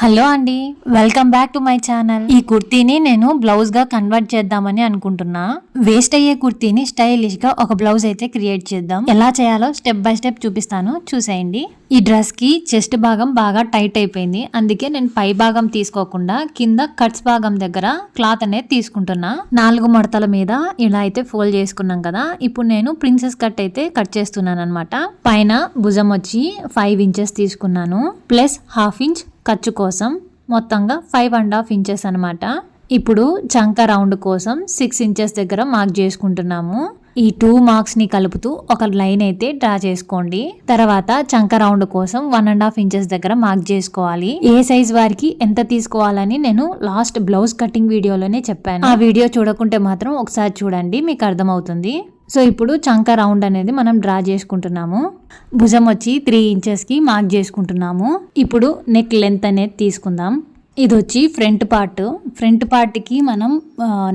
Hello అండి, welcome back to my channel. ఈ కుర్తీని నేను బ్లౌజ్ గా కన్వర్ట్ చేద్దామని అనుకుంటున్నా. వేస్ట్ అయ్యే కుర్తీని స్టైలిష్ గా ఒక బ్లౌజ్ అయితే క్రియేట్ చేద్దాం. ఎలా చేయాలో స్టెప్ బై స్టెప్ చూపిస్తాను, చూసేయండి. ఈ డ్రెస్ కి చెస్ట్ భాగం బాగా టైట్ అయిపోయింది, అందుకే నేను పై భాగం తీసుకోకుండా కింద కట్స్ భాగం దగ్గర క్లాత్ అనేది తీసుకుంటున్నా. 4 మడతల మీద ఇలా అయితే ఫోల్డ్ చేసుకున్నాం కదా. ఇప్పుడు నేను ప్రిన్సెస్ కట్ అయితే కట్ చేస్తున్నాను అనమాట. పైన భుజం వచ్చి 5 ఇంచెస్ తీసుకున్నాను, ప్లస్ ½ ఇంచ్ ఖర్చు కోసం, మొత్తంగా 5.5 ఇంచెస్ అనమాట. ఇప్పుడు చంక రౌండ్ కోసం 6 ఇంచెస్ దగ్గర మార్క్ చేసుకుంటున్నాము. ఈ 2 మార్క్స్ ని కలుపుతూ ఒక లైన్ అయితే డ్రా చేసుకోండి. తర్వాత చంక రౌండ్ కోసం 1.5 ఇంచెస్ దగ్గర మార్క్ చేసుకోవాలి. ఏ సైజ్ వారికి ఎంత తీసుకోవాలని నేను లాస్ట్ బ్లౌజ్ కటింగ్ వీడియోలోనే చెప్పాను. ఆ వీడియో చూడకుంటే మాత్రం ఒకసారి చూడండి, మీకు అర్థమవుతుంది. సో ఇప్పుడు చంక రౌండ్ అనేది మనం డ్రా చేసుకుంటున్నాము. భుజం వచ్చి 3 ఇంచెస్కి మార్క్ చేసుకుంటున్నాము. ఇప్పుడు నెక్ లెంత్ అనేది తీసుకుందాం. ఇది వచ్చి ఫ్రంట్ పార్ట్కి మనం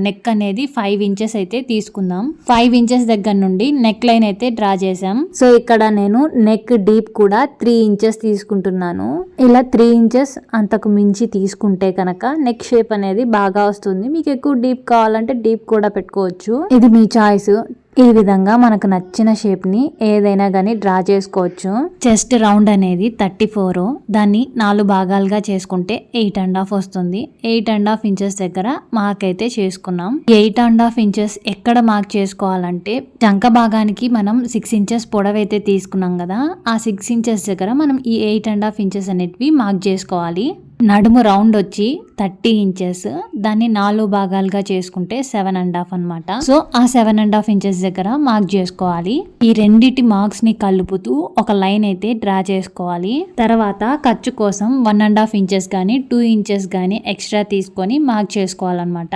నెక్ అనేది 5 ఇంచెస్ అయితే తీసుకుందాం. 5 ఇంచెస్ దగ్గర నుండి నెక్ లైన్ అయితే డ్రా చేసాం. సో ఇక్కడ నేను నెక్ డీప్ కూడా 3 ఇంచెస్ తీసుకుంటున్నాను. ఇలా 3 ఇంచెస్ అంతకు మించి తీసుకుంటే కనుక నెక్ షేప్ అనేది బాగా వస్తుంది. మీకు ఎక్కువ డీప్ కావాలంటే డీప్ కూడా పెట్టుకోవచ్చు, ఇది మీ చాయిస్. ఈ విధంగా మనకు నచ్చిన షేప్ ని ఏదైనా గానీ డ్రా చేసుకోవచ్చు. చెస్ట్ రౌండ్ అనేది 34, దాన్ని 4 భాగాలుగా చేసుకుంటే 8.5 వస్తుంది. 8.5 ఇంచెస్ దగ్గర మార్క్ అయితే చేసుకున్నాం. 8.5 ఇంచెస్ ఎక్కడ మార్క్ చేసుకోవాలంటే చంక భాగానికి మనం 6 ఇంచెస్ పొడవైతే తీసుకున్నాం కదా, ఆ 6 ఇంచెస్ దగ్గర మనం ఈ 8.5 ఇంచెస్ అనేటివి మార్క్ చేసుకోవాలి. నడుము రౌండ్ వచ్చి 30 ఇంచెస్, దాన్ని 4 భాగాలుగా చేసుకుంటే 7.5 అనమాట. సో ఆ 7.5 ఇంచెస్ దగ్గర మార్క్ చేసుకోవాలి. ఈ రెండిటి మార్క్స్ ని కలుపుతూ ఒక లైన్ అయితే డ్రా చేసుకోవాలి. తర్వాత ఖర్చు కోసం 1.5 ఇంచెస్ గానీ 2 ఇంచెస్ గానీ ఎక్స్ట్రా తీసుకొని మార్క్ చేసుకోవాలన్నమాట.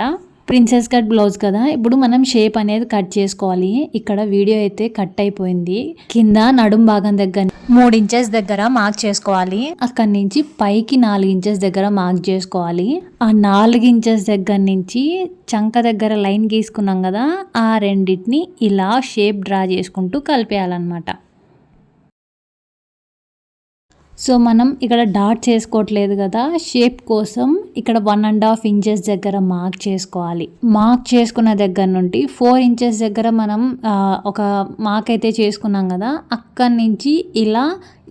ప్రిన్సెస్ కట్ బ్లౌజ్ కదా, ఇప్పుడు మనం షేప్ అనేది కట్ చేసుకోవాలి. ఇక్కడ వీడియో అయితే కట్ అయిపోయింది. కింద నడుం భాగం దగ్గర 3 ఇంచెస్ దగ్గర మార్క్ చేసుకోవాలి. అక్కడి నుంచి పైకి 4 ఇంచెస్ దగ్గర మార్క్ చేసుకోవాలి. ఆ 4 ఇంచెస్ దగ్గర నుంచి చంక దగ్గర లైన్ గీసుకున్నాం కదా, ఆ రెండింటిని ఇలా షేప్ డ్రా చేసుకుంటూ కలిపేయాలన్నమాట. సో మనం ఇక్కడ డాట్ చేసుకోవట్లేదు కదా, షేప్ కోసం ఇక్కడ 1.5 ఇంచెస్ దగ్గర మార్క్ చేసుకోవాలి. మార్క్ చేసుకున్న దగ్గర నుండి 4 ఇంచెస్ దగ్గర మనం ఒక మార్క్ అయితే చేసుకున్నాం కదా, అక్కడి నుంచి ఇలా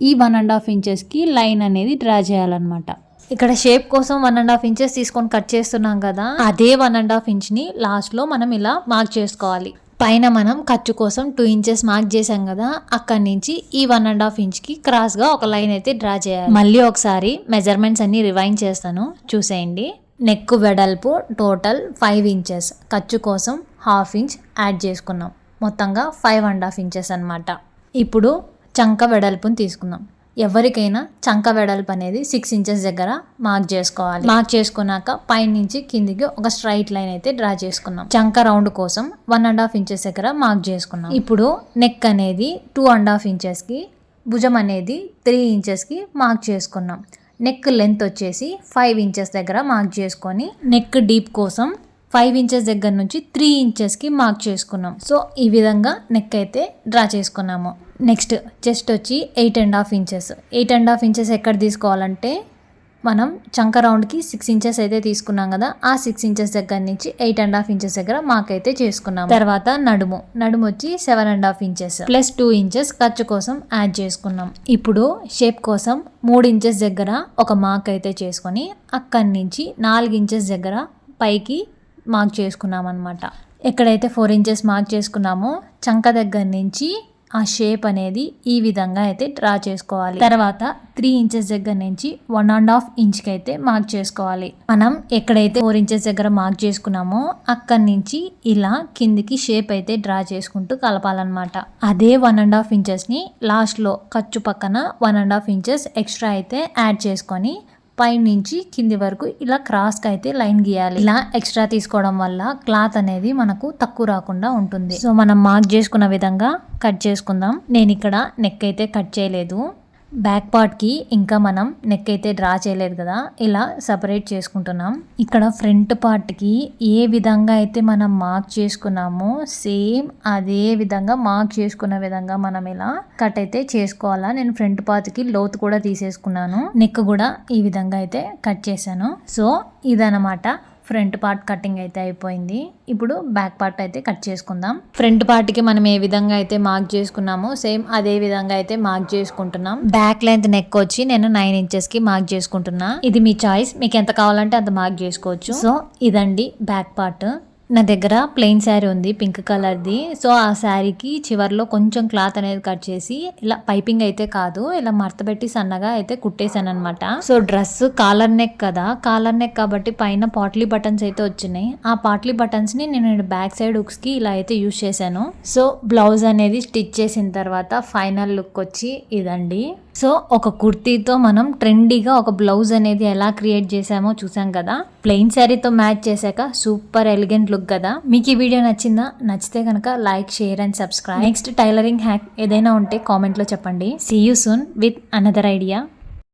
ఈ 1.5 ఇంచెస్కి లైన్ అనేది డ్రా చేయాలన్నమాట. ఇక్కడ షేప్ కోసం 1.5 ఇంచెస్ తీసుకొని కట్ చేస్తున్నాం కదా, అదే 1.5 ఇంచ్ని లాస్ట్లో మనం ఇలా మార్క్ చేసుకోవాలి. పైన మనం ఖర్చు కోసం 2 ఇంచెస్ మార్క్ చేసాం కదా, అక్కడి నుంచి ఈ 1.5 ఇంచ్కి క్రాస్గా ఒక లైన్ అయితే డ్రా చేయాలి. మళ్ళీ ఒకసారి మెజర్మెంట్స్ అన్ని రివైండ్ చేస్తాను, చూసేయండి. నెక్ వెడల్పు టోటల్ 5 ఇంచెస్, ఖర్చు కోసం ½ ఇంచ్ యాడ్ చేసుకున్నాం, మొత్తంగా 5.5 ఇంచెస్ అనమాట. ఇప్పుడు చంక వెడల్పుని తీసుకుందాం. ఎవరికైనా చంక వెడల్పు అనేది 6 ఇంచెస్ దగ్గర మార్క్ చేసుకోవాలి. మార్క్ చేసుకున్నాక పైనుంచి కిందికి ఒక స్ట్రైట్ లైన్ అయితే డ్రా చేసుకున్నాం. చంక రౌండ్ కోసం 1.5 ఇంచెస్ దగ్గర మార్క్ చేసుకున్నాం. ఇప్పుడు నెక్ అనేది 2.5 ఇంచెస్కి, భుజం అనేది 3 ఇంచెస్కి మార్క్ చేసుకున్నాం. నెక్ లెంత్ వచ్చేసి 5 ఇంచెస్ దగ్గర మార్క్ చేసుకొని నెక్ డీప్ కోసం 5 ఇంచెస్ దగ్గర నుంచి 3 ఇంచెస్కి మార్క్ చేసుకున్నాం. సో ఈ విధంగా నెక్ అయితే డ్రా చేసుకున్నాము. నెక్స్ట్ చెస్ట్ వచ్చి 8.5 ఇంచెస్. 8.5 ఇంచెస్ ఎక్కడ తీసుకోవాలంటే మనం చంక రౌండ్కి 6 ఇంచెస్ అయితే తీసుకున్నాం కదా, ఆ 6 ఇంచెస్ దగ్గర నుంచి 8.5 ఇంచెస్ దగ్గర మార్క్ అయితే చేసుకున్నాం. తర్వాత నడుము వచ్చి 7.5 ఇంచెస్ ప్లస్ 2 ఇంచెస్ ఖర్చు కోసం యాడ్ చేసుకున్నాం. ఇప్పుడు షేప్ కోసం 3 ఇంచెస్ దగ్గర ఒక మార్క్ అయితే చేసుకొని అక్కడి నుంచి 4 ఇంచెస్ దగ్గర పైకి మార్క్ చేసుకున్నాం అనమాట. ఎక్కడైతే 4 ఇంచెస్ మార్క్ చేసుకున్నామో చంక దగ్గర నుంచి ఆ షేప్ అనేది ఈ విధంగా అయితే డ్రా చేసుకోవాలి. తర్వాత 3 ఇంచెస్ దగ్గర నుంచి 1.5 ఇంచ్కి అయితే మార్క్ చేసుకోవాలి. మనం ఎక్కడైతే 4 ఇంచెస్ దగ్గర మార్క్ చేసుకున్నామో అక్కడి నుంచి ఇలా కిందికి షేప్ అయితే డ్రా చేసుకుంటూ కలపాలన్నమాట. అదే 1.5 ఇంచెస్ని లాస్ట్లో ఖర్చు పక్కన 1.5 ఇంచెస్ ఎక్స్ట్రా అయితే యాడ్ చేసుకొని పై నుంచి కింది వరకు ఇలా క్రాస్గా అయితే లైన్ గీయాలి. ఇలా ఎక్స్ట్రా తీసుకోవడం వల్ల క్లాత్ అనేది మనకు తక్కువ రాకుండా ఉంటుంది. సో మనం మార్క్ చేసుకున్న విధంగా కట్ చేసుకుందాం. నేను ఇక్కడ నెక్ అయితే కట్ చేయలేదు. బ్యాక్ పార్ట్కి ఇంకా మనం నెక్ అయితే డ్రా చేయలేదు కదా, ఇలా సపరేట్ చేసుకుంటున్నాం. ఇక్కడ ఫ్రంట్ పార్ట్కి ఏ విధంగా అయితే మనం మార్క్ చేసుకున్నామో సేమ్ అదే విధంగా మార్క్ చేసుకున్న విధంగా మనం ఇలా కట్ అయితే చేసుకోవాలా. నేను ఫ్రంట్ పార్ట్కి లోతు కూడా తీసేసుకున్నాను, నెక్ కూడా ఈ విధంగా అయితే కట్ చేశాను. సో ఇదన్నమాట ఫ్రంట్ పార్ట్ కటింగ్ అయితే అయిపోయింది. ఇప్పుడు బ్యాక్ పార్ట్ అయితే కట్ చేసుకుందాం. ఫ్రంట్ పార్ట్ కి మనం ఏ విధంగా అయితే మార్క్ చేసుకున్నామో సేమ్ అదే విధంగా అయితే మార్క్ చేసుకుంటున్నాం. బ్యాక్ లెంత్ నెక్ వచ్చి నేను 9 ఇంచెస్ కి మార్క్ చేసుకుంటున్నా. ఇది మీ చాయిస్, మీకు ఎంత కావాలంటే అంత మార్క్ చేసుకోవచ్చు. సో ఇదండి బ్యాక్ పార్ట్. నా దగ్గర ప్లెయిన్ శారీ ఉంది పింక్ కలర్ది. సో ఆ శారీకి చివర్లో కొంచెం క్లాత్ అనేది కట్ చేసి ఇలా పైపింగ్ అయితే కాదు, ఇలా మడత పెట్టి సన్నగా అయితే కుట్టేశాను అనమాట. సో డ్రెస్ కాలర్ నెక్ కదా, కాలర్ నెక్ కాబట్టి పైన పాట్లీ బటన్స్ అయితే వచ్చినాయి. ఆ పాట్లీ బటన్స్ ని నేను బ్యాక్ సైడ్ హుక్స్ కి ఇలా అయితే యూజ్ చేశాను. సో బ్లౌజ్ అనేది స్టిచ్ చేసిన తర్వాత ఫైనల్ లుక్ వచ్చి ఇదండి. సో ఒక కుర్తీతో మనం ట్రెండీగా ఒక బ్లౌజ్ అనేది ఎలా క్రియేట్ చేసామో చూసాం కదా. ప్లెయిన్ శారీతో మ్యాచ్ చేశాక సూపర్ ఎలిగెంట్ లుక్ కదా. మీకు ఈ వీడియో నచ్చిందా? నచ్చితే కనుక like, share and subscribe. Next tailoring hack ఏదైనా ఉంటే కామెంట్ లో చెప్పండి. See you soon with another idea.